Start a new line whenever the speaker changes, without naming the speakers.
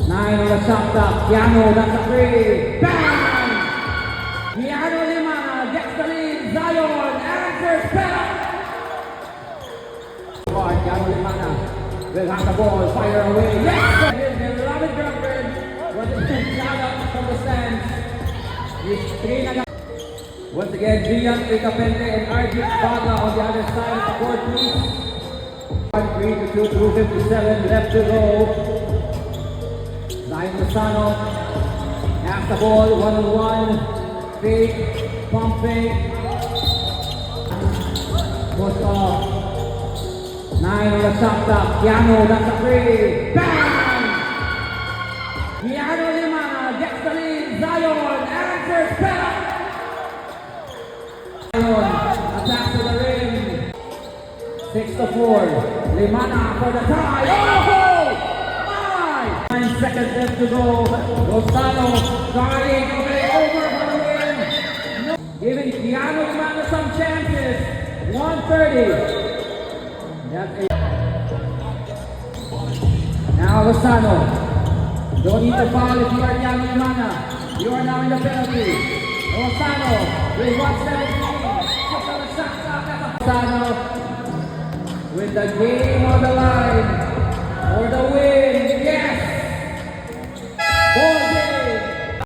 9 on the shot clock. Keanu, that's a three. Bang! Keanu Limana gets the lead. Zion answers back. Keanu Limana will have the ball. Fire away. Yes! Here's the Robin Grumford. What is the shout out from the stands? He's 3 na. Once again, Gian Icapente and Arjit Baga on the other side of the court, please. 3 to 2, 2:57 left to go. Zion Lozano has the ball, 1-on-1. Fake, pump fake. Push off. 9 on the shot clock. Keanu, that's a three. Bang! Keanu Limana gets the lead. Zion answers back. Attack to the ring. 6-4. Limana for the tie. Oh! 9 seconds left to go. Lozano starting over for the win. Giving Keanu Limana some chances. 1:30. That's it. Now Lozano. Don't need to foul if you are Keanu Limana. You are now in the penalty. Lozano with 1:17. Lozano with the game on the line for the win.